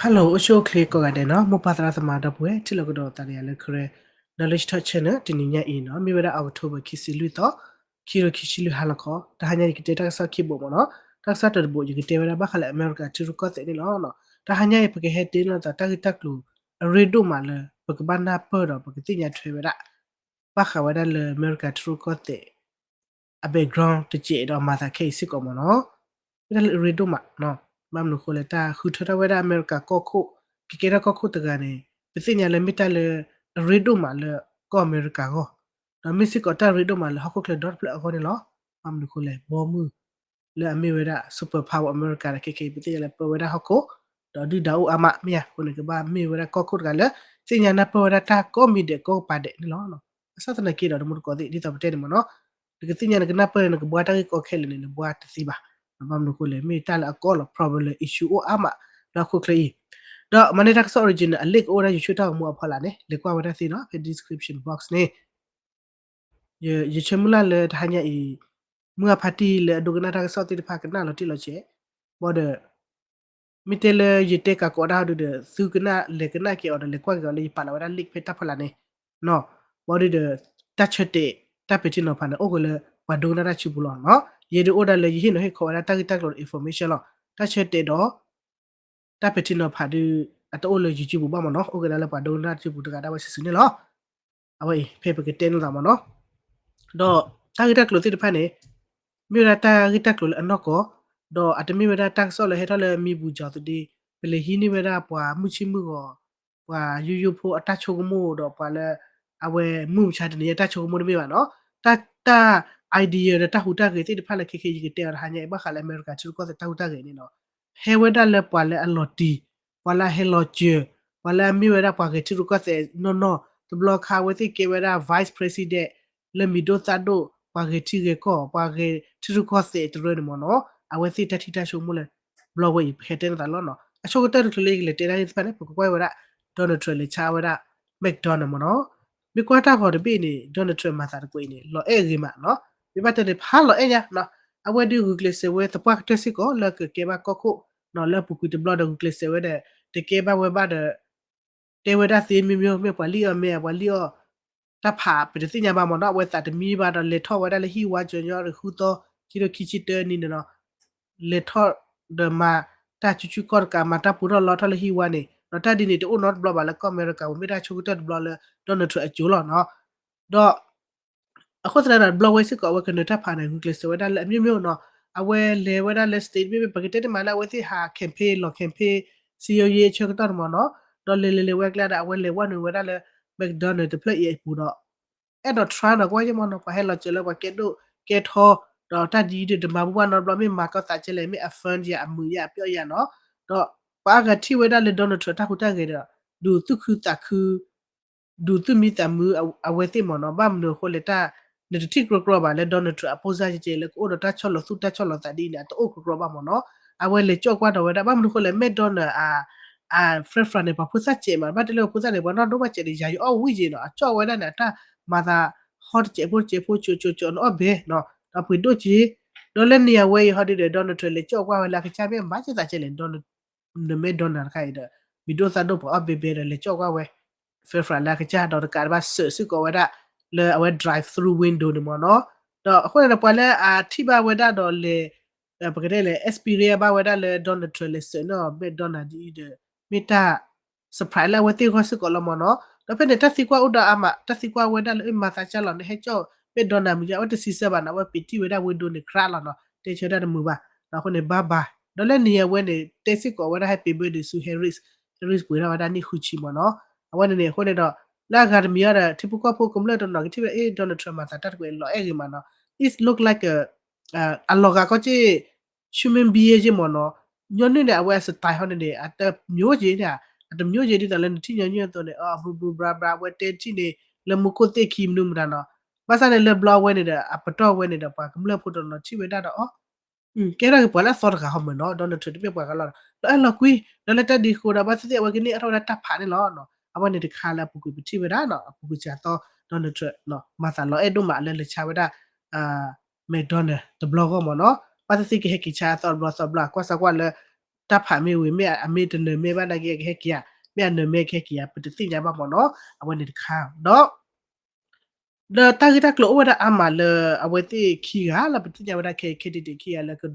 Hello အရှိုးကလေးကိုရတယ်နော်မပသရာသမတာပွဲချီလကတော့တာရလေခရ knowledge touch နဲ့တင်းညက်အင်းနော်မိဝရအောက်တိုဘာခီစီလူတော့ခီရခီစီလူဟာလကောဒါဟညာကတေတာဆာခိဘောမနော်တက်ဆတ်တဘောကြီးကတေဝရဘခလအမေရိကချီရကောတဲ့နော်နော်ဒါဟညာပကေဟဲတင်းနော်တာတက်လူရေဒိုမာလပကဘနာပေါ်တော့ပကတိညာထွေဝရဘခဝရလအမေရိကချီရကောတဲ့အဘက်ဂရောင်းတကြည့်တော့မာသာခေစစ်ကောမနော်ဒါရေဒိုမာနော်မမ်နုခိုလက်တာခုထထဝရအမေရိကကောခုကေရာကောခုတကနေပစိညာလမီတလရေဒိုမာလကောအမေရိကကောဒါမစ်စစ်ကောတာရေဒိုမာလဟခုကလေဒေါတ်ပလအခေါ်နေလောမမ်နုခိုလေဘောမူလေအမေဝရစူပါပါဝါအမေရိကကေပတိလေပဝရဟခုဒါဒီဒါဦးအမမြာခုနေကဘာမေဝရကောခုကလေစိညာနာပဝရတာကောမီတဲ့ကောပါတဲ့နော်နော်အစသနကေတော့မကောဒီတော့တဲ့မနော် Diketinya na kenapa na buat ari ko khele ni buat siba mabam no kule mi tala call probable issue o ama na ko klei da mane tak so origin a link ora you should have mo phala ne le kwa wada si no the description box ne ye chemula le thanya I mua party le dogana tak so ti pha kana lo ti lo che border mitele yite ka ko da du de su kana le kana ke order le kwa ga le pa la wada link pe ta phala ne no body de touch te ta pe tin no pha ne o ko le wa do na da chi bu lo no ye de order le yi no he ko da ta lo information lo touch te do ta pe tin no pha du at o le yi chi bu ba mo no o ko la pa do na chi bu da wa si su ne lo a wai pe pe ke ten la mo no do ta lo ti de pha ne mi ra ta lo an no ko do at mi ra ta so le he ta le mi bu ja tu de pe le hi ni ra pwa mu chi mu ko pwa yu pho ata chu mo do pwa le a we mu cha de ne ta chu mo de mi ba no ta idea ta hu ta ke ti de pha le ke yi ke te ra ha nya ba kha le America chu ko ta hu ta ke ni no he we da le pwa le a lot ti pwa la he lo che pwa la mi we da pwa ke chu ko se no the block ha we ti ke we da vice president le mi do ta do pwa ke ti ke ko pwa ke chu ko se to re mo no a we ti ta ti ta chu mo le block we he te da lo no a chu ko ta to le ke le te da ni pa ne ko we we da Donald Trump le cha we da McDonald mo no มีกว่าตาก็ได้นี่โดนเทรมาตาก็นี่รอเอริมาเนาะมีบัตรเดพาลอเอยะเนาะเอาไว้ดู Google เซเวตปากเตสิก็แล้วก็เก็บก็คุเนาะแล้วปุกุตบลอด Google เซเวเดte ke ba we ba de te we da si mi me pa li me wa li ta pha pe de sinya ba mo na we ta de mi ba da le tho we da le hi wa jo nyo ru hu to ki ro ki chi te ni no le tho de ma ta chu chu kor ka ma ta pu ro lo tho le hi wa ni no ta di ni to not blo ba le ko America mi da chu ta blo le don no tho a chu lo no တော့အခုစရာဘလော့ဝဲစစ်ကောဝကနတာဖာနိုင် Google စဝဒါအမျိုးမျိုးနော်အဝဲလေဝဒါလက်စတေးပြပကတဲ့မလာဝဲစီဟာ campaign လော campaign စီယိုရီချက်တော့မနော်တော့လေဝဲကလာအဝဲလေဝနဝဒါလေ McDonald တပလက်ရဲ့ပူတော့အဲ့တော့ try တော့ကွာရမနော်ဖဟဲလောချေလောကဲတို့ကဲထောတော့တဒီဒီမဘူဘာနော်ဘလမီမာကတာချေလေမီအဖန်ကြီးအမှုရပြောရနော်တော့ပါကတိဝဲဒါလေတော့ထတာခုတာကေတော့ဒူတုခုတခုဒူတုမီတမှုအဝဲတိမနော်ဘာမလို့ခိုလက်တာne ti kro kro ba le don to aposa je le ko do ta cholo su ta cholo ta di na to kro kro ba mo no a we le chok kwa do we da ba mu ko le me don a fre fre ne ba pusa che ma ba de le pusa ne ba no do ba che di ya yo o wi je no a chok we da na ta ma da hot che po cho no be no da pu do ji do le ni ya we hot de don to le chok kwa we la ka cha be ba che ta che le don ne me don na kai da mi do sa do ba be le chok kwa we fre fre la ka cha do ka ba su ko we da le awe drive through window ni mo no do ko na pa le a thi ba we da do le ba ke le experience ba we da le don the trail se no be don na di de mita surprise la we ti ko se ko lo mo no do pe ne ta si kwa uda ama ta si kwa we da le ma sa cha lo ne he cho pe don na mu ja o ti si se ba na we pi ti we da window ni kra lo no te che da mu ba na ko ne ba do le ni ye we ne te si ko we da happy birthday su Harris we da ni hu chi mo no awe ne ko ne do la academia da typical po kumle don no ti e Donald Trump ma ta ta ko lo e ma no it look like a loga ko chi human being ji mo no nyo ne da awe sa tai hon ne at myo ji da at myo ji di da le ti nyo to ne bu bra we te ti ne le mu ko te kim nu ma no ba sa ne le blog we ne da a pato we ne da pa kumle po don no chi we da da kaya ra pala sor ka hom no don to pe pa ka lo lo kui lo le ta di ko da ba se wa ki ni a ro da ta pha ne lo no a wa ne de kha la pu ku ti we da no pu ku cha to don to no ma sa lo e do ma le cha we da me don the blog mo no pa se ki he ki cha to blog so blog kwa sa kwa le ta pha me we me a me de ne me ba na ge ke kia me a ne me ke kia pe ti nya ba mo no a we ni kha no the target klo wada amala awete khiga la patinya wada ke de khiya la ko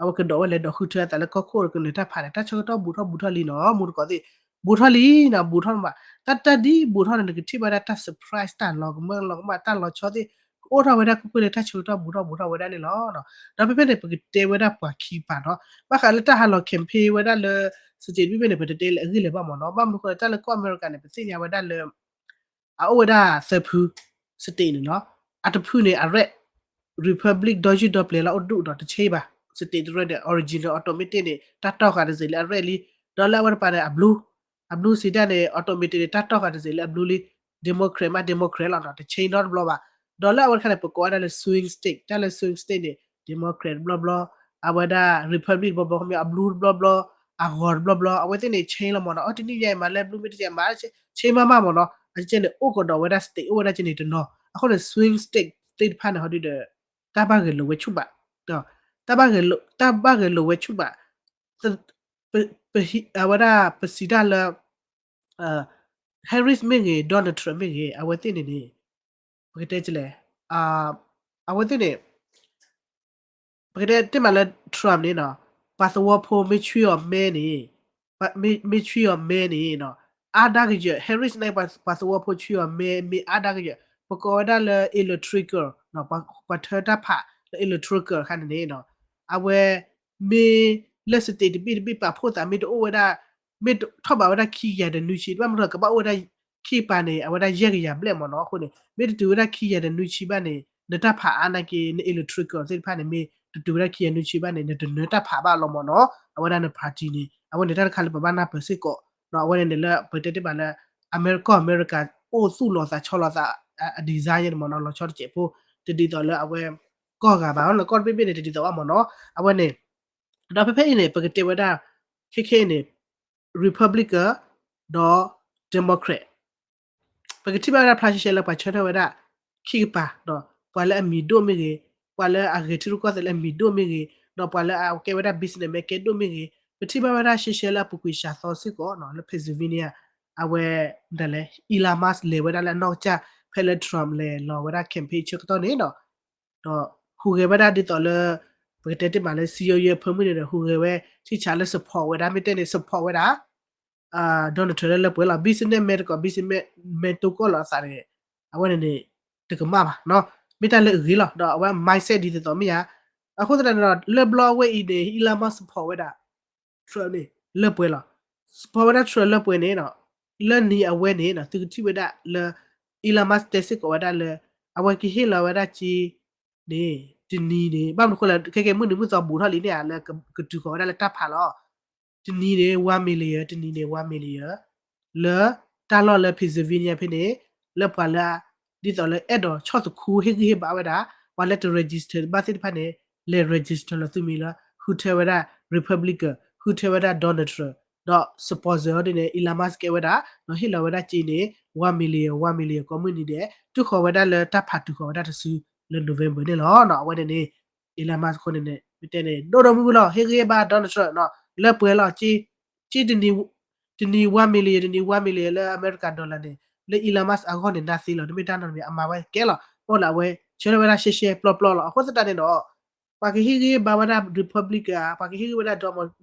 awa ko le do khutha ta la ko ko ko le ta pha ta cho to bu tho li no mu ko de bu tho li na bu tho ma ta di bu tho na ke thi ba ta surprise ta lo lo ma ta lo cho de o tho wada ko le ta cho to bu tho wada le lo no da pe pe ne pe te wada pa khi pa no ba kha le ta ha lo campaign wada le state bi pe ne pe te le ri le ba mo no ba mu ko ta le ko america ne pe sinya wada le awada sepu state no atapu ne arret republic doji do play la odu do cheba state red original automated ne tatok ka de le arret dollar war pa ne a blue sida ne automated tatok ka de le blue li democrat la do chain not blah dollar war kana ko da le swing state ta le swing state ne democrat blah blah awada republic blah blah a blue blah blah a god blah blah awete ne chain la mo no otini ye ma le blue mi ti ma chain ma mo no a chen o ko do weda state o weda chen ni to no a ko le swing state phan ho di de ta ba ge lo we chu ba to ta ba ge lo we chu ba pe a weda pe si da la uh Harris me ge Donald Trump me ge a we tin ni ke te chile a we tin niပကတဲ့တင်မလဲ Trump နေနော်ပါသဝဖိုမချွေော်မဲနေပါမချွေော်မဲနေနော်အာဒါကကြ Harris နိုင်ပါသဝဖိုချွေော်မဲအာဒါကကြပကောဒါလေ electrical နော်ပါထတာဖာ electrical ခါနေနော်အဝဲမေလက်စတေတပိပါဖို့တာမေတိုဝဒါမေထောပါဝဒါခီရတဲ့နူချီဘာမရကပါဝဒါခီပါနေအဝဒါရက်ရဘလက်မနော်ခုနေမေတူဝဒါခီရတဲ့နူချီပါနေနတဖာအာနာကေ electrical စိဖာနေမေတူရခီယနူချီဘာနေနတဖာဘာလောမနောအဝဒနပါတီနေအဝနေတာခါလပဘာနာပစစ်ကောနော်အဝနေလပတတိပါလာအမေရိကအိုစုလောစာချောလောစာအဒီဇိုင်းမနောလောချောချေဖို့တတိတော်လအဝဲကောကဘာလောကောပိပိနေတတိတော်မနောအဝနေတော့ဖေဖေနေပကတိဝဒခေနေ Republican တော့ Democrat ပကတိပါလာဖလာရှဲလာပါချောဝဒခိပါတော့ပါလာမီဒိုမီရေpala agetiru ko le mido miri no pala ke wada business me ke do miri peti ba wada shishela pukwisha thosi ko no le Pennsylvania awe ndale Elon Musk le wada le no cha pele Trump le no wada campaign chok to ne no to hu ge wada di to le pete ma le CEO ye phamu ne hu ge we chi cha le support wada mi te ne support wada Donald Trump le pwe la business me ko business me to ko la sa re awe ne te ko ma ba noမိတလေရီလာတော့ဝမ်မိုက်ဆက်ဒီတော့မီယာအခုတရတော့လေဘလော့ဝဲအီဒေအီလာမတ်ဖော်ဝဲတာထရနေလေပွဲလာဖော်ဝဲတာထရလေပွဲနေတော့လေနီအဝဲနေတော့သူတိဝဲတာလေအီလာမတ်တက်စစ်ကိုဝဲတာလေအဝဲကီဟီလာဝဲတာချီနေဒီနီနေဘာမခွလာခဲမှုနေမှုတော့ဘူထလီနေလေကတူကိုဝဲတာလေတပ်ဖာလောဒီနီနေ1 million ဒီနီနေ1 million လေတာလောလေဖီဇဗီနီယာဖိနေလေပါလာဒီတော့လေအဲ့တော့ချော့ခုဟိဟိပါဝဒါဝါလက် register ဘာစစ်ဖာနေလေ register လို့သူမီလာဟူထေဝဒါ republican ဟူထေဝဒါ donald trump တော့ sponsor ဒီနေ elon musk ကဝဒါနော်ဟိလာဝဒါချီနေ1 million community တဲ့သူခေါ်ဝဒါလေတပ်ဖတ်သူခေါ်ဝဒါတဆူလေ november နေလောနော်ဝဒါနေ elon musk ခေါ်နေမိတဲ့နေတော့တော့ဘူးလောဟိဟိပါ donald trump နော်လက်ပွဲလောချီဒီနီ1 million ဒီနီ1 million လေ american dollar နေလေ Elon Musk အခုနေဒါစီလို့ဒီမတန်းတော့မြအမှာပဲကဲလို့ဟောလာဝဲချေရဝရရှေရှေပလော့ပလော့လို့အခုစတတဲ့တော့ပါကီဟီဘာဝနာ Republic ပါကီဟီဝဒ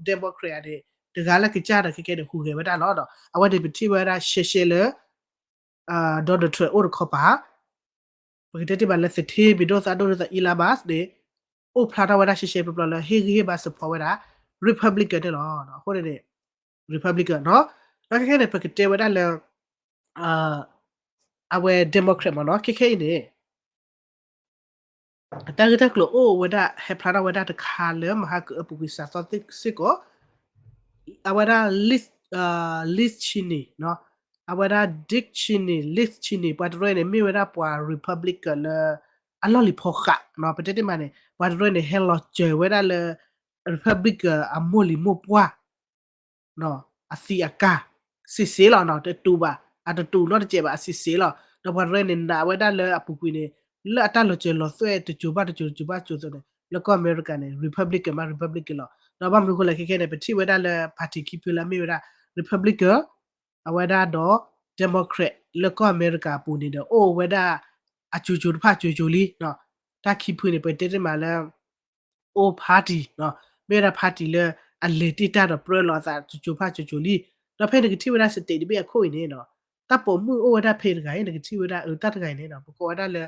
Democrat တဲ့တကားလည်းကြတာခက်တဲ့ခုခဲ့ဝဒတော့အဝတ်ဒီပတိဝရရှေရှေလေဒေါ်ဒထရအိုခေါ်ပါပကတိပါလက်စတီဘီဒိုစာဒိုစာ Elon Musk တဲ့အိုဖလာတာဝရရှေရှေပလော့လို့ဟီဟီဘာစပေါ်ဝရ Republic တဲ့လို့နော်ဟုတ်တယ် Republic နော်ဒါခက်တဲ့ပကတိဝဒလည်းအဝဲ democrat မနော်ခေနေတာဂက်ကလိုအိုဝဒဟေဖလာဝဒတခါလေမဟာကပူကိစာသတိစကိုအဝဒ list chini နော်အဝဒ dick chini list chini ပတ်ရနေမိဝဒပွာ republican အလော်လီဖောခနော်ပတက်တမနေပတ်ရနေ hello ကျေဝဒလေ republican အမိုလီမိုပွာနော်အစီအကာစစ်စေးလောနော်တူပါအတူနော်တကျေပါအစစ်စေးလောတော့ဘာရဲနေတာဝဲတာလေအပူကွေနေလက်အတလို့ကျေလို့ဆွဲတကြိုပါတကြိုပါကျိုဆိုတယ်လကောအမေရိကန်နေ republican မှာ republican လော တော့ဘာမလို့ခလဲခဲခဲနေပတိဝဲဒါလေပါတီကီပူလာမီဝဲဒါ Republican အဝဲဒါတော့ Democrat လကောအမေရိကပူနေတော့အိုဝဲဒါအချူချူဖာချူချူလီနော်တာကီပူနေပတေတေမာလာအိုပါတီနော်မေရာပါတီလေအလေတီတာတော့ပရလောသာချူချူဖာချူချူလီတော့ဖဲနေကတိဝဲဒါစတေဒီဘီအခိုးနေနော်တပ်ပေါ်မှုအိုဝဲဒါဖေးကရင်နေကတိဝဲဒါတတ်ကရင်နေနော်ပကောဝဲဒါလေ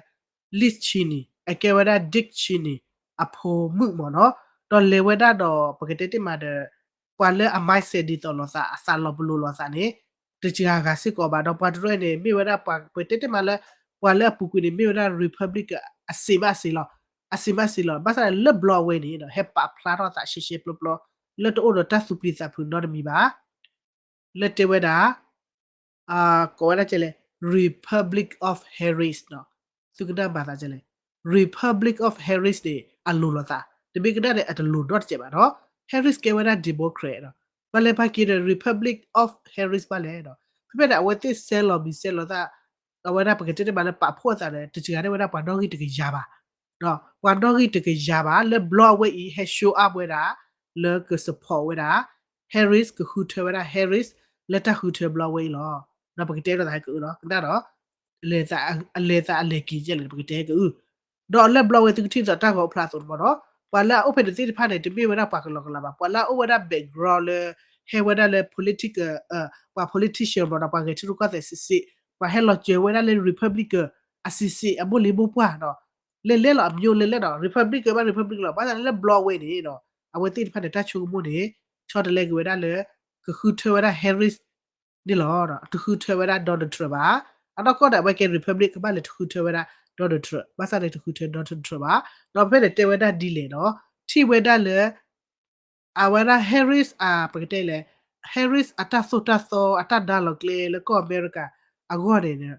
list chini အကဲဝဲဒါ dick chini အဖိုမှုမော်နော်တော့လေဝဲဒါတော့ပကတေတေမာတဲ့ပွာလေအမိုက်ဆေဒီတော်လောစာအဆာလောဘလူလောစာနေတချာကစစ်ကောပါတော့ပတ်ရဲနေမိဝဲဒါပတေတေမာလေပွာလေပူကူနေမိဝဲဒါ republic အစီမစီလောဘာသာလေဘလောဝဲနေတော့ဟက်ပါဖလာတော့တာရှိရှိပလပလလက်တော့တော့တဆူပလီစာဖူတော့မီပါလက်တေဝဲဒါကိုဝဲဒါချေလေ Republic of Harris နော်သူကဒါဘာသာချေလေ Republic of Harris တွေအလိုလာတာတပိကဒါတဲ့အတလိုတော့ချေပါတော့ Harris ကဝဲဒါ Democrat နော်ဘာလဲပါကီ Republic of Harris ဘာလဲတော့ပြပြတာဝဲတိဆဲလော်ဘီဆဲလော်တာဝဲဒါပကတိဘာလဲပါဖို့တာလေတချီရတဲ့ဝဲဒါပါတော့ကြီးတကရပါနော်ဝန်တော့ကြီးတကရပါလေ block ဝဲ he show up ဝဲဒါလေက support ဝဲဒါ Harris ကဟူထဝဲဒါ Harris လက်တဟူထ block ဝဲလောနော်ပကတိတော့ဒါကူနော်ဒါတော့လေကီကျလေပကတိကူတော့လက် block ဝဲတကတိတော့တာကောဖလားဆိုတော့နော်ပွာလာ open တိဖာနေတပိဝဲဒါပါကလောကလာပါပွာလာ over that background လေ he ဝဲဒါလေ political ပါ politician ဘောတော့ပါကတိရုကတဲ့စစ်ပါဟဲလောကျေဝဲဒါလေ republic အစီစီအဘလီဘူပွားနော်လေလောအမျိုးလေတော့ republic ဘာ republic လောဘာသာလေ block ဝဲနေတော့အဝဲတိဖာနေတာချုံမှုနေချော့တလေကဝဲဒါလေကခုထဝဲဒါ Harris ဒီလောတော့တခုထဝဲဒါ Donald Trump ပါအတော့ကောတဲ့ဘက်က republic ဘာလေတခုထဝဲဒါ Donald Trump ဘာသာလေတခုထ Donald Trump ပါတော့ဖဲတဲ့ဝဲဒါဒီလေနော်ထိဝဲဒါလေအဝဲဒါ Harris ပကတဲ့လေ Harris အတဒါလောကလေလကောအမေရိကအကောနေနေ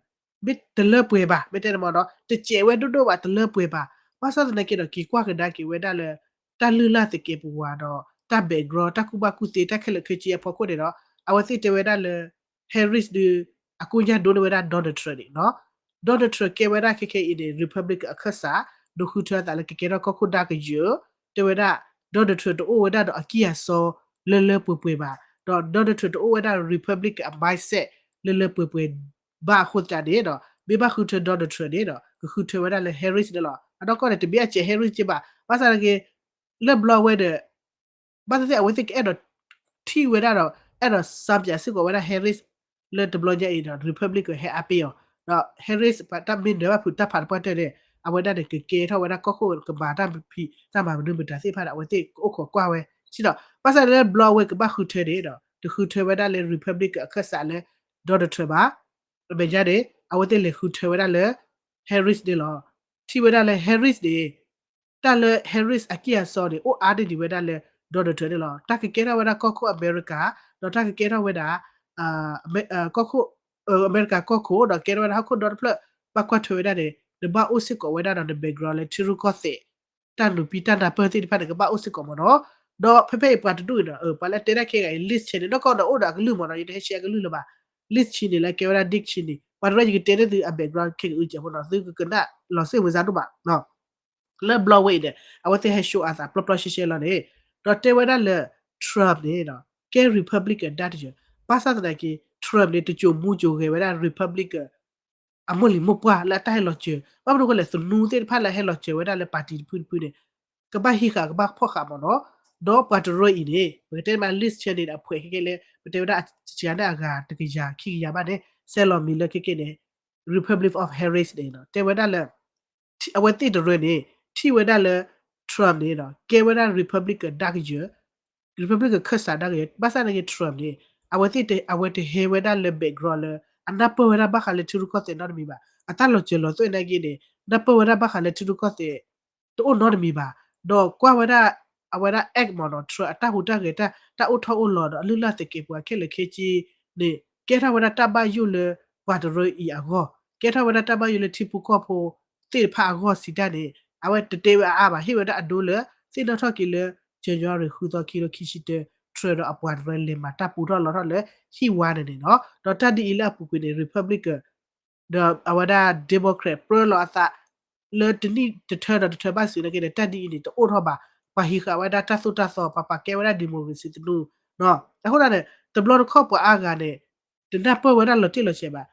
ဘစ်တလပွေပါဘစ်တဲ့မော်တော့တကျေဝဲဒုဒိုပါတလပွေပါဘာသာတဲ့ကေတော့ကီကွာကဒါကီဝဲဒါလေတလူလာတကေပူဝါတော့တဘက်ဂရောတကူပါကူတေတခက်လခချီဖော်ကိုတဲ့တော့အဝစီတဝဲဒါလေ Harris ဒီအခုညဒိုဝဲဒါ Donald Trump နော် Donald Trump ကေဝဲဒါကေကေဒီ Republic အခဆာဒုခုထတာလေကေကေတော့ကခုဒါကယူတဝဲဒါ Donald Trump တို့ဝဲဒါတော့အကီယာဆောလေပွေပါတော့ Donald Trump တို့ဝဲဒါ Republic အမိုက်ဆက်လေပွေဘာခုတ်တာတဲ့တော့ဘေဘာခုထ Donald Trump တဲ့တော့ခုထဝဲဒါလေ Harris တဲ့လောအတော့ကောတဲ့တပြည့်ချေ Harris ချပါဘာသာကေလေဘလောဝဲတဲ့ဘာသာအဝဲတိအဲ့တော့တီဝဲဒါတော့အဲ့တော့စပ်ပြစစ်ကိုဝဲဒါ Harris လေတဘလောကြအဲ့တော့ Republic ကိုဟဲအပီယောတော့ Harris ပတ်တမင်းတော့ဖူတဖတ်ပတ်တဲ့အဝဲဒါကေကေထဝဲဒါကောခုကဘာတာဖီတမဘဒုဘတာစိဖာအဝဲတိအိုခေါ်ကွာဝဲရှိတော့ဘာသာလေဘလောဝဲကဘာခုထဲတဲ့တော့တခုထဲဝဲဒါလေ Republic အခက်စားလေ Donald Trump ပါဘယ်ကြတဲ့အဝဲတိလေခုထဲဝဲဒါလေ Harris de lo ti we da le Harris de ta le Harris akia so de o ade di we da le Donald Trump de lo ta ke ke da we da kokko America do ta ke ke da we da kokko America kokko do ke da we da kokko do pla pa kwa thwe da de de ba o sit ko we da the background le thiru ko se ta lu pi ta da per ti pa de ba o sit ko mo no do phe phe pa tu do pa le te da ke ga list che de do ko do o da ga lu mo no ye share ga lu lo ba list chi ni le ke da dick chi ni ပါရကြီးတဲတဲ့ background ခေဦးချဖို့တော့သူကနလောစေဝဇာတို့ပါနော်လေဘလဝေးတဲ့အဝတ်ဟဲရှိုအသာပလပလရှိရှိလာနေတော့တေဝဒါလေ Trump နေတော့ကဲ Republican တတ်ကြပါစတဲ့က Trump နေတချို့မူကြိုခဲ့ဝဒါ Republican အမလီမပွားလာတိုင်လောချေဘာလို့ကလဲစနူတဲ့ဖာလာဟဲလောချေဝဒါလေပါတီဖူဖူနေကဘာဟိခါကဘာဖောက်ခါမနော်တော့ပတ်ရိုဤနေဘယ်တဲမှာ list ချက်နေတာဖွေခဲလေဘယ်တဲဒါချာတဲ့အကတကကြာခိရပါတယ်ဆဲလော်မီလကကေနေ Republic of Harris နေနော်တေဝဒါလေအဝတိတရနေတီဝဒါလေ Trump နေနော်ကေဝဒါ Republic ဒါကကြ Republic ခက်စာဒါကဘာသာနေ Trump နေအဝတိဟေဝဒါလေ background လေအနပဝဒါဘခါလေထူရကောတဲ့နော်မီပါအတလောချေလောသွေနေကြီးနေနပဝဒါဘခါလေထူရကောတဲ့တိုးနော်မီပါတော့ကွာဝဒါအဝဒါ egg မော်နော် Trump အတဟူတကေတာအုထောအလော်တော့အလူလာတကေပွားခဲလေခေချီနေကေထဝဒါတဘယူလေဘာဒရိုဤအကောကေထဝဒတဘယူလတိပူကောဖိုတေဖာကောစီတနေအဝဲတတေအာဘာဟိဝဒအဒိုလစေတော့ထကီလဂျေဂျာရခူတော့ကီရခိရှိတဲ့ထရဒအပွားရလေမတာပူတော့လော်လေဟိဝါနေနော်တော့တဒီအီလာပူကွေနေ Republic အဝဒါ Democrat ပရလောအသလေတနိတထရတထဘစီနေကေတဒီအီနေတိုးတော့ပါ pa hi ka weda ta su ta so pa ke weda democracy tu no ta ho na ne the blood kho pa aga ne the na pa weda lo ti lo che ba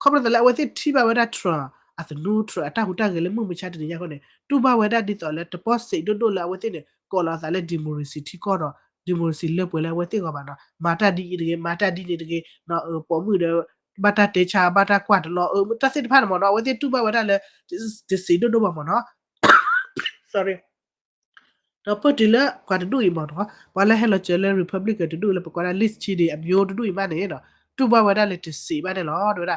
kho ba la weda ti ba weda tra as a neutral ata hu ta ge le mu mi cha de ya ko ne tu ba weda di to le to po se do la weda ne ko la sa le democracy ti ko do democracy le pwe le weda ko ba no mata di ni de no po mu de bata te cha bata kwat lo ta se pha mo no weda tu ba weda le this se do ba mo no sorry တော့ပတိလကွာတူဤမော်တော့ဘာလဲဟဲလချဲလဲ republic တူလဲပကွာလစ်ချီဒီအမျိုးတူဤမနေတော့တူဘဝဒါလဲတစီပါတယ်လို့တို့ဒါ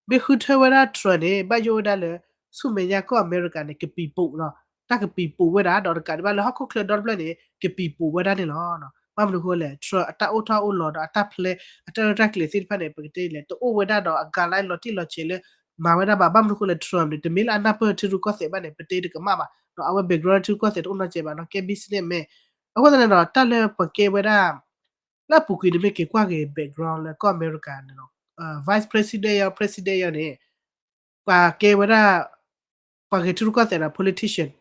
ဘီခုထဝဒါထရနေဘယိုဒါလဲဆုမေညာကောအမေရိကန်နေကပီပူနော်တကပီပူဝဒါတော့ကဘာလဲဟခုခလဒေါ်ပလနေကပီပူဝဒါနေလို့နော်ဘာမလို့ခေါ်လဲထရအတအိုထာအိုလော်တော့အတဖလေအတရက်လေစစ်ဖက်နေပကတိလဲတိုဝဒါတော့အကလိုက်လော်တီလော်ချေလဲမာဝဒါဘာမလို့ခေါ်လဲထရမ်တမီလအနာပထရကောစေဘာနေပတေတကမမ no our background tu ko se to na che ba no ke business me ako na no ta le pa ke ba da la pu ki de me ke kwa ke background le ko america no vice president ya president ya ne pa ke ba da pa ke tu ko se da politician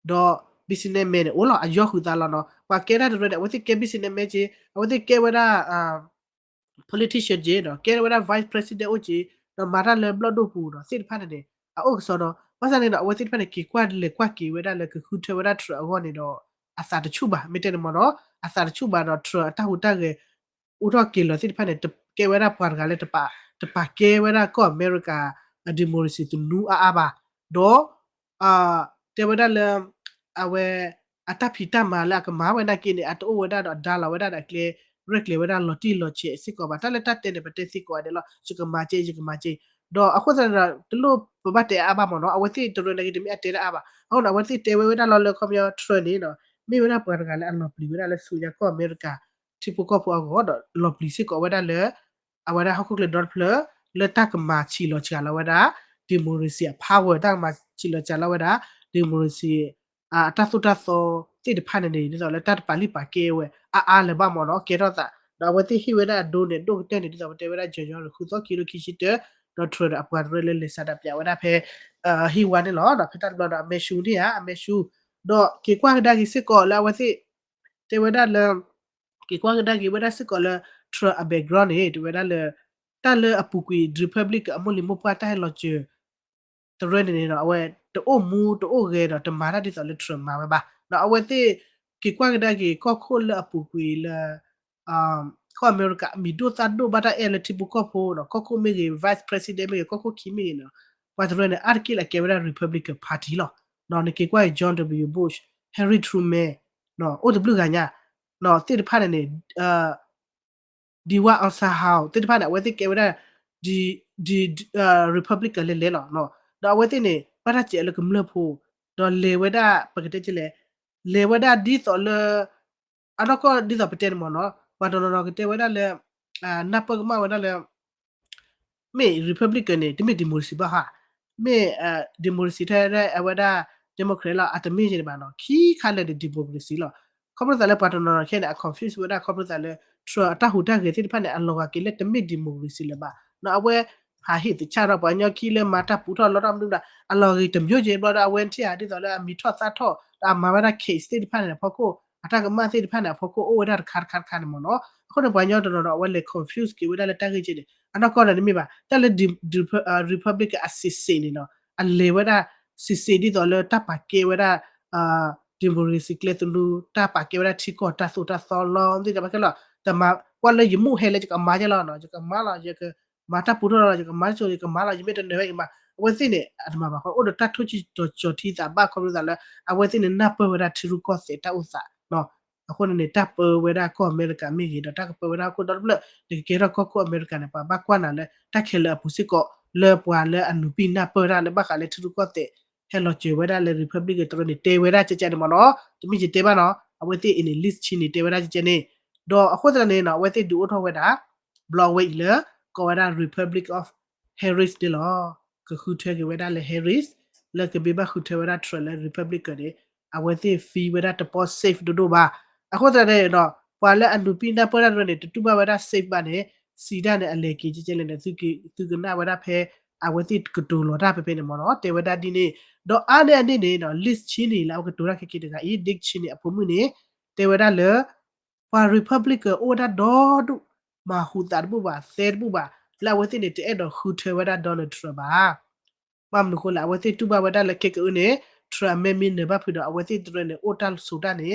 do business me ne o lo ayo khu ta la no pa ke da de wa ti ke business me che wa ti ke ba da politician je no ke wada vice president oje no mara le blood do pu no sit pha ne a o so no wasa ne no wa sit pha ne ki kwa le kwa ki wada le ku the wada tra wa ne no asa de chu ba mi te mo no asa de chu ba no tra ta hu ta ge u ro ki lo sit pha ne ke wada par ga le te pa ke wada ko america a democracy tu nu a ba do a te wada le a we ata phita ma la ka ma wada ki ne at o wada do dala wada da kle rekle wada loti loche siko ba tale tatte ne bate siko ade lo chika mache do akho da tlo bate aba mo no awati to le ngi mi ate aba ho na awati te wada lo le khom yo treni no mi wada par ga le an lo pli wada le suya ko america tipo ko po go do lo pli siko wada le awada hakku le dot ple le tak ma chi lo cha la wada democracy power tak ma chi lo cha la wada democracy တာဆုတာသောတိတဖာနေနေဆိုလဲတတ်ပါလိပါကေဝဲအားလည်းပါမော်နော်ကေတော့တာတော့ဝတိဟိဝဲတာဒိုနေဒိုတဲ့နေတော့တေဝဲတာဂျေဂျောခုသောကီလိုခီရှိတဲ့တော့ထရအပွားရလေလေစတာပြဝဲတာဖဲဟိဝါနေလောတော့ဖက်တာတော့အမေရှူနေရအမေရှူတော့ကေကွာဒါကြီးစစ်ကောလာဝတိတေဝဲတာလဲကေကွာဒါကြီးဝဲတာစစ်ကောလာထရအဘက်ဂရောင်းနေတေဝဲတာလဲတာလဲအပူကွီရီပဘလစ်အမလီမပွားတိုင်လောချေ the red ni no awe to o mu to o ge do to mara di so le trum ma ba no awe te ki kwa ga ki ko kho le apu kwi le ko america mi do ta do bata ele tibu ko po no ko ko me ge vice president me ko ko ki me no wa the red ar ki la ke wera republican party lo no ni ki kwa john w bush henry truman no o w ga nya no ti de pha ne di wa asa how ti de pha na we ti ke wera di republican le lo no တော့ဝဲတင်နေပတ်တာကျဲလကမလဖို့တော့လေဝဲတာပကတဲ့ကျလေလေဝဲတာဒီဆိုလအတော့ကဒီဆိုပတဲ့မနော်ဘာတော့တော့ကတဲ့ဝဲတာလေနပ်ပကမဝဲတာလေမေ republican နေတမိဒီမိုစီဘာဟာမေဒီမိုစီထဲအဝဲတာဒီမိုကရက်လာအတမီကြီးဘာနော်ခီခါလေဒီမိုကရေစီလောခေါပရတယ်ပါတနော်ခဲနေ confuse ဝဲတာခေါပရတယ်ထရအတဟူတာကေတိဖက်နေအလောကကေလေတမိဒီမိုကရေစီလေပါနော်အဝဲဟာဟိတချတော့ဘာညခီလေမာတာပူထော်လော်ရမ်ဒူဒါအလောဂီတမျိုးကျေဘလာအဝင်တီယာဒီတော့လေမီထော့သတ်ထော့ဒါမာမနာကေစတိဖက်နေဖို့ကိုအတကမသိဖက်နေဖို့ကိုအိုဝဒါခါခါမနော်အခုတော့ဘာညတော့ဝဲလေ confuse ကေဝဒါလေတက်ကြီးတယ်အနောက်ကောလည်းမိပါတက်လေဒီ republic assist နေနော်အလေဝဒါစစ်စစ်ဒီတော့လေတပ်ပါကေဝဒါဒီမိုရီစီကလေတူတပ်ပါကေဝဒါချီကောတာဆိုတာဆောလောဒီတမကလောတမကွာလေယမှုဟဲလေကမာကြလောနော်ကမာလာရကမာတာပူရလာကမာချိုကမာလာယမေတနေဟဲမှာအဝသိနေအတမပါဟိုဒတထုချီချောတီတာဘာခေါ်လို့လဲအဝသိနေနပဝဒါထီရူကောစေတာဥစာနော်အခုနေတပ်ပဝဒါကောအမေရိကန်မိကြီးတော့တပ်ပဝဒါကိုတော့ဘလဒီကေရကောကိုအမေရိကန်ပါဘာကွာနာလဲတက်ခဲလပူစစ်ကောလေပွာလေအနုပိနာပဝဒါလေဘာခလေထီရူကောတဲ့ဟဲလိုချေဝဒါလေ republic တော်နေတေဝဒါချေချဲမနော်တမိချေတေပါနော်အဝသိအင်း list ချင်းနေတေဝဒါချေချဲနေတော့အခုတည်းနေနော်အဝသိဒူထောဝဒါ block weight လေကောဝဒါ republic of harris ဒီလောကခုထဲကဝဒါလေ harris လကဘေဘခုထဲဝဒါ trailer republic ကအဝသိ fee ဝဒါ deposit safe ဒိုဘာအခုတည်းတော့ပွာလေအနုပိနာပရရနေတူဘာဝဒါ safe ပါနေစီဒါနဲ့အလေကီချေချဲလေနေသူကနာဝဒါဖဲ awati kutu lo da pe ne mo no te wada di ne do ane ane ne no list chi ni la kutu ra ke daga I dik chi ni apumu ne te wada le pa republic order do du ma hu tar bu ba ser bu ba la wati ne te do hu te wada Donald Trump ba mam nu ko la awati tu ba wada le ke ke ne Trump me min ne ba phu do awati tre ne otal sudan ne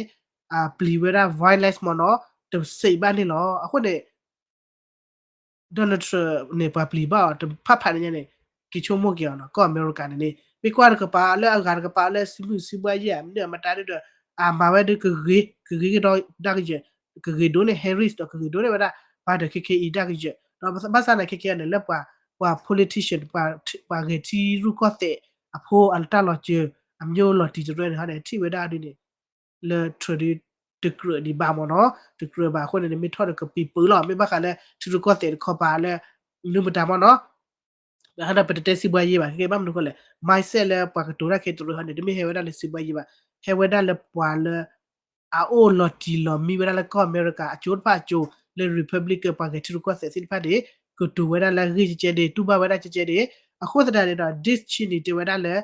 pli wada violence mo no te sei ba ni lo akho ne Donald Trump ne pa pli ba te pha pha ne ne ki cho mo ke no ko America ne pe kwa ka pa le ga ka pa le si ba ye ne ma ta de ba we de ke do da ke ke do ne Harris do ke do ne ba de ke I da ke no ba sa na ke ne le pa politician pa ke ti ru ko te a pho al ta lo che a myo lo ti re ha ne ti we da di ne le tradi de gre di ba mo no de gre ba ko ne mi tho de ke pi pu lo mi ba ka le ti ru ko te ko ba le nu ma ta mo no hana pete si bwa yi ba ke bam no ko le mai se le pa ka to ra ke to ha ne de mi he wa da le si bwa yi ba he wa da le pwa le a o lo ti lo mi wa da le ko America a chot pa cho le republic pa ke ti ru ko se si pa de ko to wa da le ri che de tu ba wa da che de a kho da de da dis chi ni de wa da le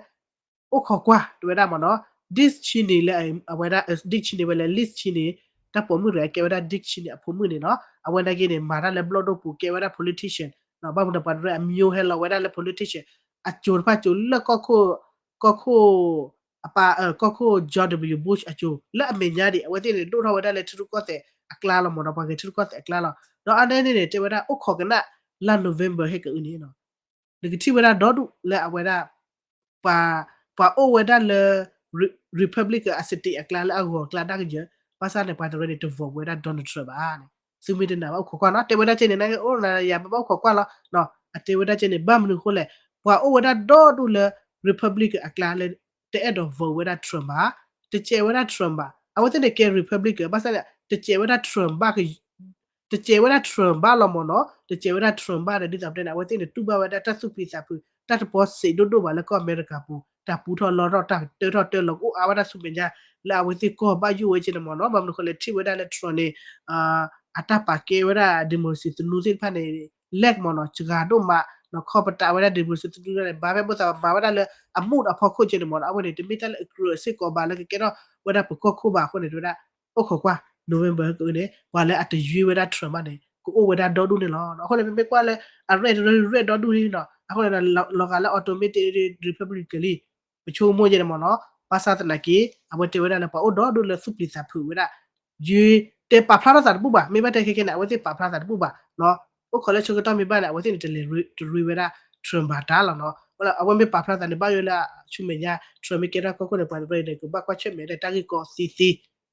o kho kwa de wa da mo no dis chi ni le a wa da dis chi ni wa le list chi ni ta po mu re ke wa da dis chi ni a po mu ni no a wa da ke ne ma da le blood do pu ke wa da politician no ba mu da pa re a myo he lo wa da le politician a chor pa cho le ko ko apa ko ko George W Bush a cho le a me nya di a wa ti ne do ro wa da le tu ko te a kla lo mo no pa ke tu ko te a kla lo no a ne ne te wa da o kho ka na la November he ka ni no de ti wa da do du le a wa da pa pa o wa da le republic a city a kla la a go kla da ke pa sa ne pa to re to vo wa da Donald Trump a ne su mi de na ba kho kwa no te wa da che ne na o na ya ba kho kwa lo no a te wa da che ne ba mu ko le pa o wa da do du le republic a kla le te e do vo wa da Trump ba te che wa da Trump ba a wa te ne ke republic ba sa te che wa da Trump ba ke te che wa da Trump ba lo mo no te che wa da Trump ba de di sa te na wa te ne tu ba wa da ta su pi sa pu ta to po se do do ba le ko America pu ta pu tho lo ro ta te lo ko a wa da su pe nya la wa te ko ba yu we che ne mo no ba mu ko le ti wa da le Trump ne ata pa ke wa da democracy tu nu sin pha ne lek mo no chga do ma no kho pa ta wa da democracy tu ne ba be bo sa ba wa da le a mu da pho kho che ne mo no a wa ne te mi ta le kru se ko ba le ke no wa da pu ko kho ba kho ne do da o kho kwa November ko ne wa le at yu wa da Trump ba ne ko o wa da do du ne lo no ko le me kwa le a red do du ni no a ko le lo ka le automatic republicly ပချိုးမိုးကြတယ်မနော်ပါစာတလကေအဝတေဝရလပါအိုဒေါ်ဒူလစုပလီစာဖူဝရဂျီတေပါဖလာစာပူပါမေဘတဲ့ခေကေနာဝတေပါဖလာစာပူပါနော်အိုခေါ်လေချိုကတမေဘာနာဝတေတလေရီဝရထရမ်ဘာတာလောနော်ဝလာအဝမေပါဖလာစာနေဘာယလာချူမေညာထရမေကေရာကိုကိုနေပါဘရေကိုဘာကွာချက်မေတဲ့တာဂီကိုစီစီ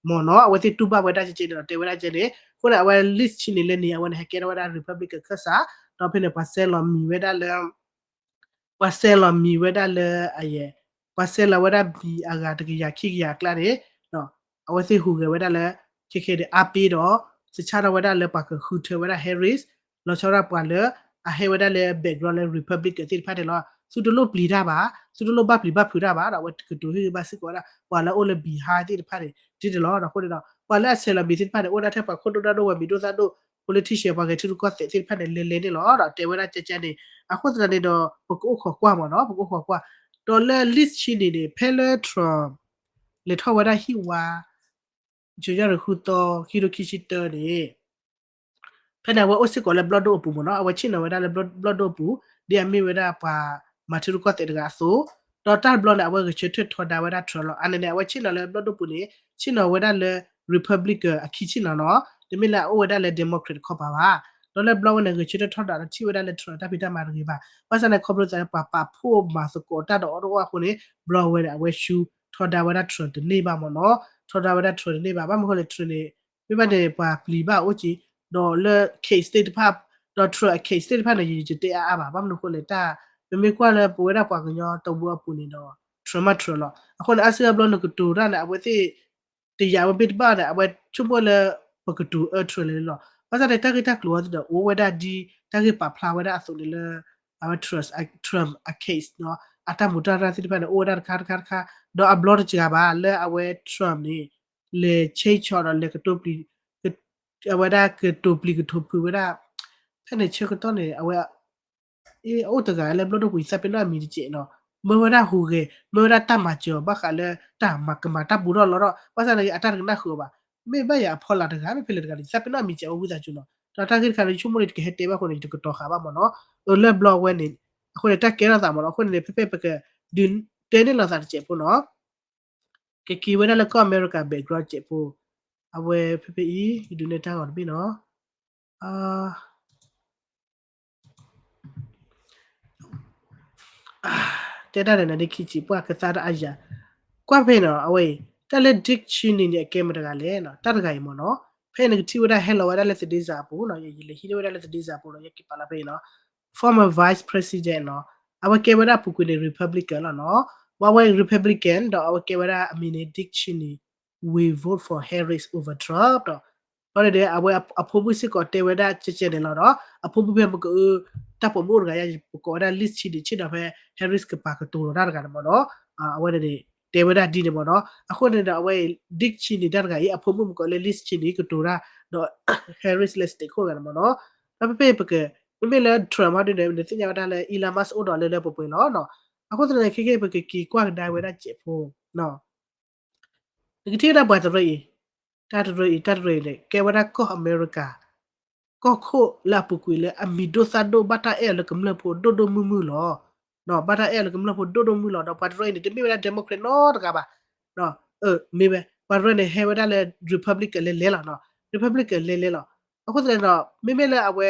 မော်နော်အဝတေတူပါဝဒချေချေတော့တေဝရချေလေခုနအဝ list ချီနေလေနေအဝဟကေရဝရ republic ခဆာတော့ဖိနေပါဆဲလော်မီဝဒလဲ Pasela mi weda le aye pasela weda bi aga de ya ki ya kla de no awase hu ge weda le ki ke de api do se cha da weda le pa ke hu the weda Harris lo cha ra pa le a he weda le background le republic ke ti pha de lo su to lo pli da ba su to lo ba pli ba phu da ba da wed ke to he ba se ko da wa la o le bi ha ti pha de ti de lo da ko de da wa la se la bi ti pha de o da the pa ko do da do wa bi do sa do politician pa ke ti ko te ti pha de le le ni lo da te weda che che ni အခုတည်းတော့ပကုတ်ခေါ်ကွာမနော်ပကုတ်ခေါ်ကွာတော်လဲ list ရှိနေတယ်ဖဲလဲ Trump လေထောဝဒဟီဝါဂျူရခုတော့ခီရိုခီရှိတော်နေဖဲနေဝအစစ်ကောလဲ blood တို့ပူမနော်အဝချင်းနဝဒလဲ blood တို့ပူဒီအမီဝဒပါမထရကတဲ့ကဆိုတော်တာ blood လဲအဝကချွတ်ထော်ဒါဝဒ Trump အနေနဲ့အဝချင်းလဲ blood တို့ပူနေချင်းနဝဒလဲ republic အခီချင်းနော်ဒီမီလာအဝဒလဲ democrat ခေါ်ပါပါတော့လဲ block နဲ့ချစ်ထောက်တာချီဝဒလက်ထရတာပိတမာရပါပါစနဲ့ corporate ပါဖို့မှာစကောတာတော့တော့ခုနေ block ဝဲအဝဲရှူထော်တာဝဒထရတနေပါမနော်ထော်တာဝဒထရနေပါဘာမဟုတ်လေထရနေပြပတဲ့ပါပလီပါအိုချီတော့လဲ case state ဖပ်တော့ထရ case state ဖပ်နေကြတဲ့အားပါဘာမလို့ခုလေတာမမေကွာလဲပွေရပွားကညောတော့ဘူးပူနေတော့ trauma ထရလောအခုအစီအဘလနကတူရနဲ့အဝဲတရားဝပိတပါတဲ့အဝဲချုပ်ပေါ်လဲပကတူအထရလေလော Pasal data kita keluar tu dah, oh weda di tadi papla weda asal le our trust Trump a case no ata muda rasi di pada oh dah kar do upload juga ba le awe Trump ni le change or le ketopli weda ketopli weda kan cek tu ni awe โอ้ตะกะเลบลอดกุยซะเปนดอมีดิเจเนาะเมื่อวาดาฮูเกเมื่อวาดาตามาจอบักกะเลตามากะมาตาบูรอลอว่าซะเลยอะตานะคัวบาไม่บะยาพอลาตะกะไม่เพลตะกะซะเปนดอมีเจอบูซะจุเนาะตาตะกิคันชุมริตเกเฮเตบะคนนี่ตะกะตอคาบะมอเนาะเลบลอเวนี่คนตะเกราตามอเนาะคนนี่เปเปเปกะดินเตเนลาซาเจปเนาะเกกีเวดาละก็อเมริกาแบ็กกราวนด์เจปအဝယ်ဖေဖေဤဒီနေ့တာတော့ပြီနော်အာတဲတာတဲ့နေခိချီပွားကစားတဲ့အရာကွာဖေနော်အဝေးတက်လက်ဒစ်ချီနေကဲမတကလည်းနော်တတ်တကရင်မနော်ဖေနကတီဝဒဟဲလောဝဒလက်စဒီဇာပူနော်ယေလေဟီဝဒလက်စဒီဇာပူနော်ယကိပါလာဖေနော် former vice president နော်အဝကေဝဒပူကွေ republican နော်ဝဝဲ republican တော့အဝကေဝဒအမီနေဒစ်ချီနေ we vote for Harris over Trump တော့ဘာလဲတဲ့အဝဲအဖိုးဘူးစစ်ကောတေဝဒချစ်ချင်တယ်လို့တော့အဖိုးဘူးပဲမကူတပ်ပေါ်မို့ကရကောဒါ list ချီချစ်တော့ပဲ Harris ကပါကတူတော့တာကတော့နော်အဝဲတဲ့တေဝဒဒီနေပေါ့နော်အခုနေတဲ့ဝဲ dick ချီနေတဲ့ကအဖိုးဘူးမကောလေ list ချီနေကတူတာတော့ Harris list ကိုကတော့နော်ဒါပေမဲ့ပကမေလေ trauma တဲ့နေတင်ကြတာလေ Elon Musk အော်တော်လေပပွေနော်အခုတည်းခေပကကီကွာဒိုင်ဝဲတာချက်ဖို့နော်ဒီတိရပါတရတရလေကေဝဒကောအမေရိကก็โคลาปุกุยเลยอะมิโดซาโดบัตาเอลกำลังพอโดโดมุมุลอเนาะบัตาเอลกำลังพอโดโดมุลอดอกปัตรอยนี่มีเวลาเดโมแครตเนาะตะกะบะเนาะมีเวปัตรอยนี่เฮเวดาเลรีพับลิกันเลล่ะเนาะรีพับลิกันเลล่ะအခုတဲ့เนาะมีလေအဝဲ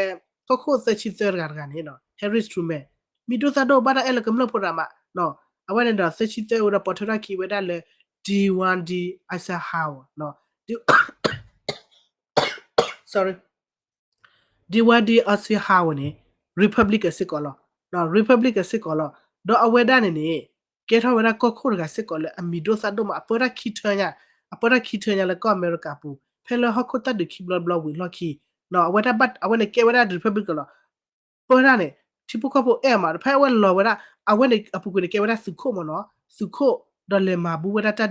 ก็โคစချီသရကနေเนาะ Harris Truman မိဒိုซาโดบัตาเอลกำลังพอรามาเนาะအဝဲเนี่ยစချီသရပထရခီเวดาเล D1D Eisenhower เนาะ sorry ဒီဝဒီအစီဟာဝနေ republic စစ်ကောလောနော် republic စစ်ကောလောတော့အဝဲဒနေနေကဲထဝရကောခိုရကစစ်ကောလအမီဒိုဆာဒိုမအပရခိထညာလကောအမေရိကပူဖဲလဟခုတဒခိဘလဘလဝီလခိနော်အဝဲဒဘတ်အဝဲနေကဲဝရ republic ကောလောပေါ်ရနေချိပကပိုအဲမှာဖဲဝဲလောဝရအဝဲနေအပူကိုကဲဝရစုခိုမနော်စုခိုဒေါ်လေမာဘူးဝရတတ်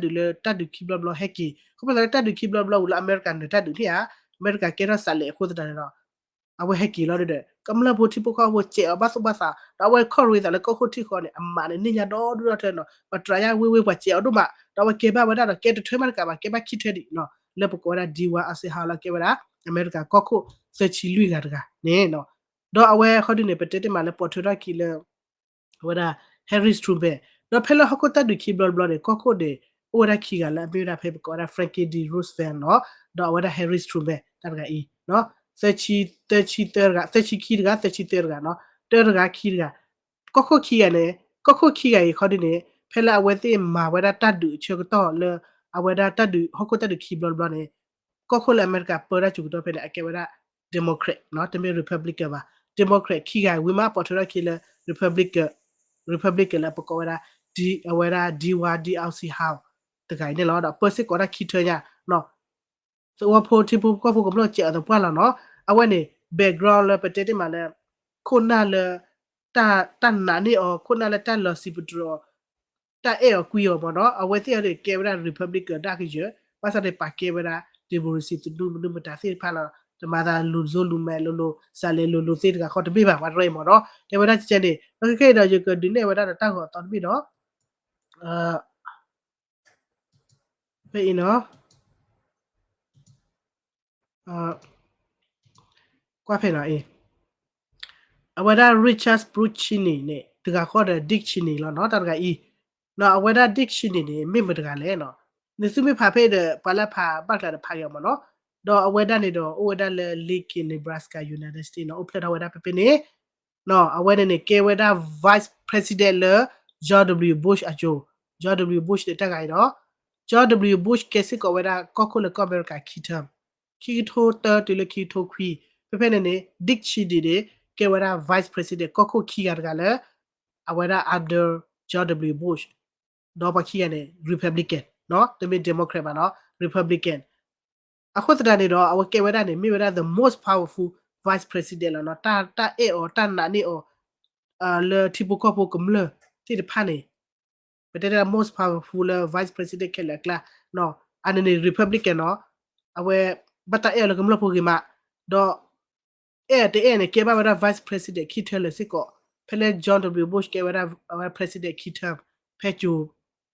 ဒခိဘလဘလဟက်ကီခုပလာတဒခိဘလဘလဝလာအမေရိကန်တတ်ဒခိယာအမေရိကကဲရဆာလေခုတတယ်နော်အဝဲဟက်ကီလော်တဲ့ကမ္လဘိုတိပခါဝချေအဘဆဘဆာတော့ဝဲခေါ်ရီတယ်ကောခုတိခေါ်နေအမနဲ့ညတော့ဒူရတဲ့နော်ပထရာဝေဝချေအဒုမတော့ဝဲကေဘဝဒါကေတထွေးမကပါကေဘခိထဲဒီနော်လက်ပကောရာဒီဝါအစီဟာလာကေဝရာအမေရိကကောခုစချီလူရတကနေနော်တော့အဝဲခေါ်ဒီနေပတေတမလည်းပေါ်ထရာကီလေဝဒါ Harris Truman တော့ဖဲလဟခုတဒူခီဘလဘလကောခုဒေအိုရာခီကလည်းပြေရာဖေပကောရာ Frankie D Roosevelt နော်တော့ဝဒါ Harris Truman တရကအီနော်သက်ချီနော်တဲရကခီရကကခုခီရလေကခုခီရခေါ်ဒီနေဖဲလာအဝဲသိမာဝဲတာတတ်ဒူချေကတော့လေအဝဲတာတတ်ဒူဟခုတတ်ဒူခီဘလဘလနေကခုလေအမေရိကပေါ်ရချူတော့ဖဲအကေဝဲတာဒီမိုကရက်နော်တမီရီပတ်ဘလစ်ကပါဒီမိုကရက်ခီရဝီမာပေါ်ထရခီလေရီပတ်ဘလစ်ကလည်းပကောဝဲတာဒီအဝဲတာဒီဝါဒီအောက်စီဟောင်းတခိုင်နေလောတော့ပတ်စစ်ကောတာခီထွေညာနော်ဆိုဝဖိုတီပူကဖိုကဘလချေတော့ပွာလာနော်အဝဲနေ background le petete male khona le ta na ni o khona le ta lo si putro ta e o kui o mo no awe ti de kebra republic da ki je pasa de pa kebra democracy tu du mata si pha la de ma da lu zo lu me lo sa le lo si de ka kho de bi ba wa re mo no de wa da chen de ke da je ko di ne wa da ta ko to bi no pe no kwa phe na e awada Richard Bruchini နဲ့တကခေါ်တဲ့ Dictionary လို့เนาะတကနော်အဝဒါ Dictionary နဲ့မိမတကလဲနော်နေစုမဖာဖေးတဲ့ပလက်ဖာပတ်ကတဲ့ဖာရမနော်တော့အဝဒါနေတော့အဝဒါလေ Lake in Nebraska United States နော်အဖလက်ဝဒါပပနေနော်အဝဒါနေကေဝဒါ Vice President လေ George W Bush အချို George W Bush တဲ့တက်ကြရတော့ George W Bush ကစစ်ကဝဒါကောခုလကောအမေရိကခီထမ်ခီထိုတာတလခီထိုခွီပပနေနေ Dictionary ကေဝဒါ Vice President ကောခုခီရကလည်းအဝဒါ under George W Bush တော့ပခီရနေ Republican နော်တမင် Democrat ပါနော် Republican အခုတည်းနေတော့အဝကေဝဒါနေမိဝဒါ the most powerful vice president လို့နော်တာအေအော်တာနာနီအော်le tipo kopo kumle ti de phane but the most powerful vice president ကလည်းကလာနော်အနေနဲ့ Republican နော်အဝဘတာအေလကမလို့ပိုကီမာတော့အဲ့တဲ့အဲ့နဲ့ကေဘာဝဒါ vice president ခိထဲလစစ်ကော Pele John W Bush ke wada our president kitam peju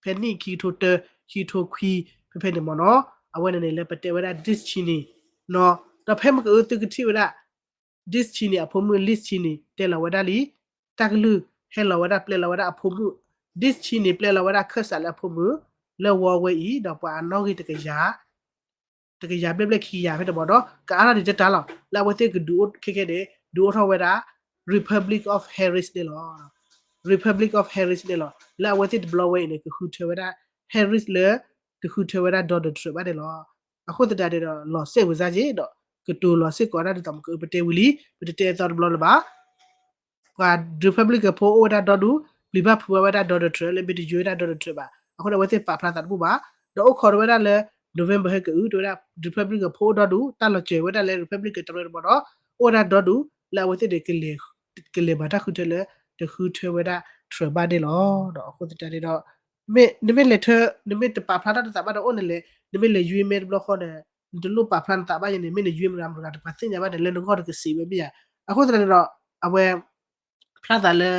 penny kitote kito qui pepe de mono awene ne lepete wada this chini no da pem ko utu wada this chini apomu list chini tela wada li taglu hela wada play wada apomu this chini play wada khasa la apomu le wo we yi da pa no gi te yaတကယ်ရပြပြခီရဖြစ်တယ်ပေါ့နော်ကားရတဲ့တာလောက်လာဝတဲ့ကဒူခေတဲ့ဒူထောဝဲတာ Republic of Harris တဲ့လော Republic of Harris တဲ့လောလာဝတဲ့ဘလဝဲနေကခုထဝဲတာ Harris လေတခုထဝဲတာ Donald Trump တဲ့လောအခုတတဲ့တော့လောစေဝစားကြီးတော့ကတူလောစစ်ကောရတဲ့တမကပတေဝလီပတေတော်ဘလလပါက Republic ဖိုးဝတာတော့ဒူလီဘဖူဝတာ Donald Trump လေဘီဒီဂျွေတာ Donald Trump ပါအခုတော့ဝတဲ့ပါဖလာတာဘူးပါတော့ခေါ်ဝဲတာလေ November ဟဲ့ကူတို့ Republic ဖိုးတော့ဒူတလချေဝတာလေ Republic တော်ရပေါ့နော်ဟိုတာတော့ဒူလာဝတဲ့ကလေဘာတာခုတယ်လေတခုထွေဝတာထရဘာတယ်လောတော့အခုတတဲ့တော့နိမလက်ထနိမတပါဖလာတာတာဘာတော့အိုနေလေနိမလေယူမဲဘလခေါ်တယ်ဒလူပါဖလန်တာဘာယနေမနေယူမရမကတပါစင်ရပါတယ်လေတော့ခေါ်ကစီပဲပြအခုတတဲ့တော့အဝဲဖလာတာလေ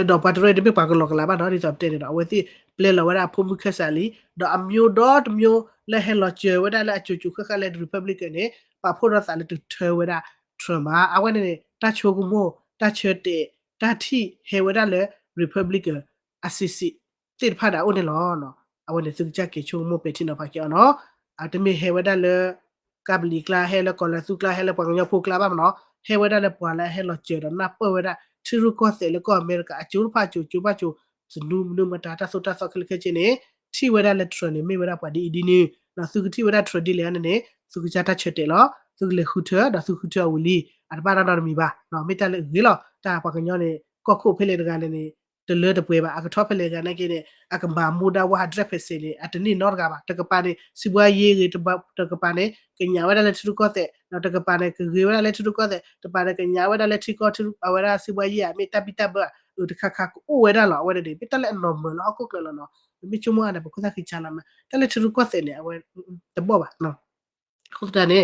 တော့ပတ်ရတဲ့ပြပါကလောကလာပါတော့ဒီတော့တဲ့တော့အဝဲတိပလေလောဝရဖုန်မှုခက်ဆာလီတော့အမျိုးတော့မျိုးလဲဟဲလောချေဝဒလာချူချူခခလဲ Republican နေပါဖို့ရသလတူထွေဝဒထရမာအဝဲနေတချိုကူမိုတချေတဲ့တတိဟဲဝဒလဲ Republican အစီစီတိဖာဒါအိုနေလောနော်အဝဲနေစုချက်ကေချိုမိုပဲတင်တော့ဖာကျော်နော်အတမေဟဲဝဒလဲကဘလီကလာဟဲလကောလစုကလာဟဲလပငညဖိုကလာပါမနော်ဟဲဝဒလဲပွာလဲဟဲလောချေတော့နပဝဒထီရူကောစေလကောအမေရိကအကျိုးဖာချူချူပါချူစနူနူမတာတာဆိုတာဆောက်ခလခချင်းနေထီဝဒလက်ထရနေမေဝဒပါဒီဒီနေနော်စုကတိဝဒထရဒီလေနေစုကကြတာချက်တယ်လောစုကလေခုထဒါစုခုထဝလီအတပါရတော်မီပါနော်မေတ္တလေဂီလောတာပကညောနေကော့ခုဖဲလေတကနေနေတလေတပွဲပါအကထောဖဲလေကနေကိနေအကဘာမူဒါဝါဒရက်ဖဲစေလေအတနိနော်ကပါတကပါနေစီပွားရေးရေတကပါနေကညာဝဒလက်ထရကောတဲ့နော်တကပါနေဂေဝဒလက်ထရကောတဲ့တပါနေကညာဝဒလက်ထကောထအဝရစီပွားရေးအမေတပိတဘတခခအိုဝဒလောဝဒဒီပတလေနော်မလောကုကလနော်မိချုံမအနေပကုသခိချလာမတလေထရကောတဲ့လေအဝတဘောပါနော်ခုတနေ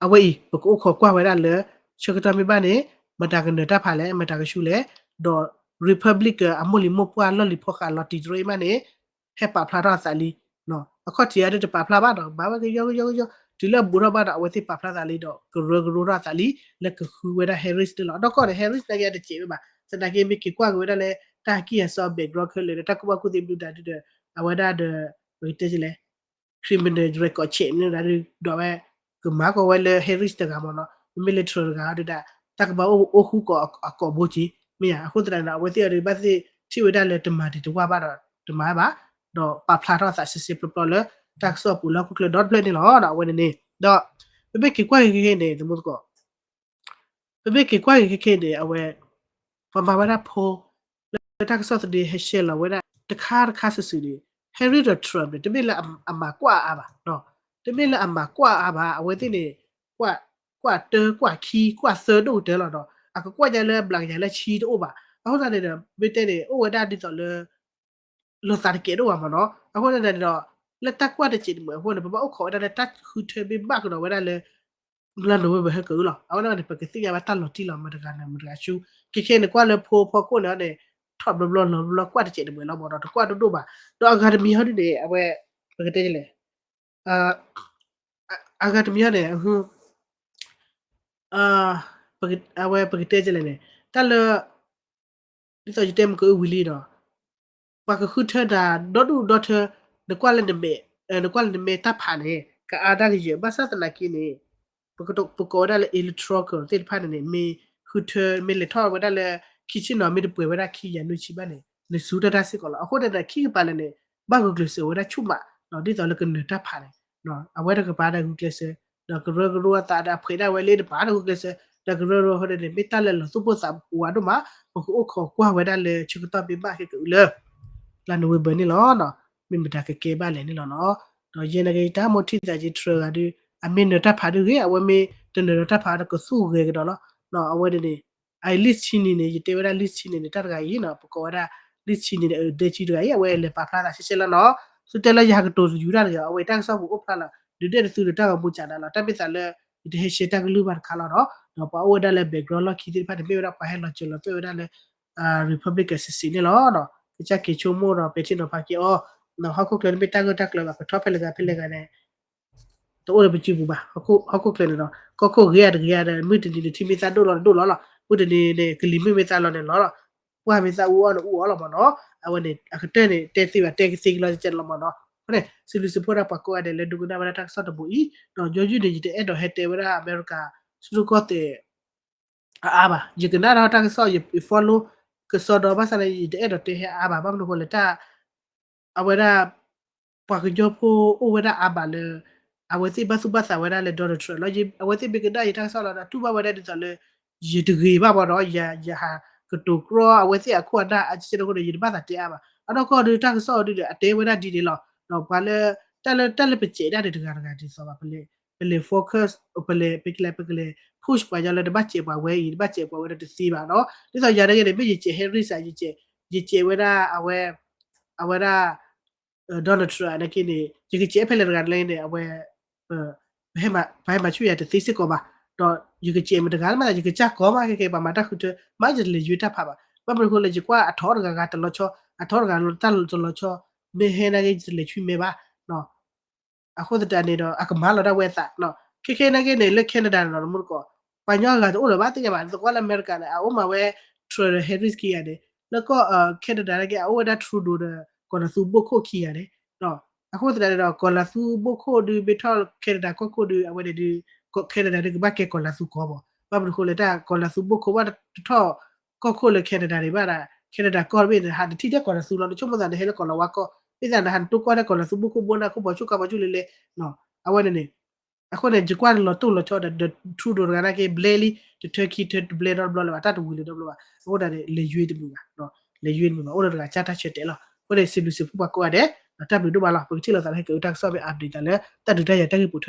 အဝေးပကုခေါ်ကွာဝဒလေချကတမီပါနေမတာကနေတဖာလေမတာကရှုလေဒေါ် Republic အမလီမပွာလော်လီဖောခါလော်တီဒရိုမနေဟက်ပါဖလာရာဆာလီနော်အခုတရတဲ့ပါဖလာပါတော့ဘာဝကယောဒီလဘူရဘာတော့ဝတိပါဖလာဆာလီတော့ဂရရာဆာလီလက်ခုဝဒဟဲရစ်တလောတော့ကောဟဲရစ်တကရတဲ့ချေပါစတကေမီကကွာဝဒလေတာကီယဆော့ဘက်ဂရော့ခလေတကဘကုတိဘလူတာတဲ့အဝဒတဲ့ဝိတချလေ criminal record check နေတာတော့ပဲကမာကိုဝဲလေဟဲရစ်တကမနော် military ကတဲ့တကဘအိုခုကောဘိုချီမရအခုတရနာဝတိရပတ်စီချီဝဒလေတမာတီတဝါပါတော့တမာပါတော့ပါဖလာတော့ဆာစစ်ပပလတက်ဆော့ပူလောက်ကလ dot play နေလောတော့ဝနေနေတော့ဘယ်ကိကွာခေနေတမှုကောဘယ်ကိကွာခေနေအဝဲပမဘာရဖိုတက်ဆော့ဒီဟရှဲလဝဲတခါဆဆူဒီ Harry the Trump တမိလအမကွာအပါနော်တမိလအမကွာအပါအဝဲတင်နေကွာတေကွာခီကွာဆာဒိုတဲလောတော့အကကွာကြလဲဘလန်ကြလဲချီတော့ပါအခုစားနေတယ်မိတဲ့နေအိုဝဒါဒီတော့လဲလောစာကေတော့မှာနော်အခုလည်းတော့လက်တက်ကွာတဲ့ချီမဟိုလည်းဘာအခေါ်တဲ့တက်ခူထေဘီဘကတော့ဝဲလည်းလာလို့ပဲဟဲ့ကူလားအခုလည်းပကတိရပါတလို့တီလာမတကနေမတကရှူခေနေကွာလည်းဖိုကိုလည်းထော့ဘလလကွာတဲ့ချီတယ်လောဘောတော့ကွာတို့ပါတော့အကာဒမီဟုတ်တယ်အဝဲပကတိလေအာအကာဒမီရတယ်ဟိုအာအဝဲပကတိလေနေတလဒီဆိုကြတယ်မကူဝီလီတော့ပါကခုထဒါဒေါ်ဒူဒေါ်ထဒကွာလန်ဒမေဒကွာလန်ဒမေတပ်ဖာနေကအာဒါကြီးဘာသာတလာကိနေပကောဒါလေအီလက်ထရောကတိဖာနေမေခုထမေလက်ထောဝဒါလေခီချင်နော်မေတပွေဝဒါခီရနုချီပါနေလေစူဒဒါစစ်ကောလာအခုတဒါခီပါလေနေဘာဂုကလစဝဒါချုမနော်ဒီတော့လေကနေတပ်ဖာနေနော်အဝဲတကပါဒါဂုကလစတော့ဂရဂရတာဒါဖေဒါဝဲလေးတပါဒါဂုကလစတကရရဟိုတဲ့မေတ္တလေစူပစာဝါဒမှာပခုခေါ်ကွာဝဒါလေချကတပိပါခေကူလေလာနိုဝဘနီလောနော်မင်မတာကေပါလေနီလောနော်တော့ယင်နဂေတာမထိတာကြီးထရကဒီအမင်နတဖာဒူကေအဝမေတနရတဖာကဆူကေကတော့နော်အဝဒနေအိုင်လစ်ချီနေနေတေဝရလစ်ချီနေတတကကြီးနော်ပကောရလစ်ချီနေဒေချီတကကြီးအဝဲလေပါဖလာတာရှစ်ရှစ်လောနော်စတဲလရကတိုယူရလေအဝဲတက်ဆောက်ဘူးအဖလာဒီတဲ့သူတကမူချတာလားတပိစလဲ ite he sheta glu bar khala no pa o da le background lo khiti pha de pe ra pa he lo chulo pe da le republic assist ni lo no cha ke chomo no pe ti no pa ki o no ha ko klen be ta go ta klo ba ko top le ga ne to o be chi bu ba ha ko klen no ko ria de mu de ni ti mi sa do lo mu de ni kli mi sa lo ne lo wa mi sa u lo mo no a wa ne a te ne te si ba te si lo chen lo mo no ne si lu si pora pa ko ade le du na ba ta sa to bu I no jo ju de ji te e do he te wa america su ko te aba jigna ra ta so ye follow ke so do ba sa le ji te e do te he aba ba mu ko le ta awera pakjo po owera abale aweti basu basa wera le do tro logi aweti bigda ita sala na tuba wera de tale yidri ba ba ro ya ha kutu kro aweti akwa da achi ko de yidba ta te aba ano ko de ta so de ate wera di de lo no pale tale piche da de ga di so ba pele focus pele pekle push pa ya le de bache pa we yi bache pa wera de si ba no ni so ya de de bi che henry sa yi che wera awera Donald Trump na kini jigi che pele ga le ne awe hema chu ya te tisi ko ba do jigi che me ga ma jigi cha ko ma ke ba ma ta khu te ma je le yu ta pha ba ba ko le ji kwa a thor ga ta lo cho a thor ga lo ta lo cho me he na ge le chu me ba no a khu ta ne do a ka ma lo da we ta no ke na ge ne le Canada no mu ko pa nyo ga o lo ba te ba ko la America le a o ma we Trevor Harris ki ya de แล้วก็Canada လည်း awada Trudeau 的 còn là su boko ki ya de no ako ta de còn là su boko du betal Canada ko du awade du Canada de ba ke còn là su ko bo ba bu ko le ta còn là su boko ba tho ko le Canada de ba da Canada ko be ha ti de còn là su lo chu mo da de he le còn là wa ko bi da han tu ko de còn là su boko bo na ko bo chu ka ba chu le no awade ne এখন যে কোয়ান লো তো লো চো de Trudeau ga na ke bleli to Turkey to blade blo la ta to wile do blo o da le yue de bu no le yue mi ma o da ga cha ta chet de la o de sibu sibu ba ko de ta bi do ba la ko ti la ta ke ta so be update la ta du ta ya ta ki pu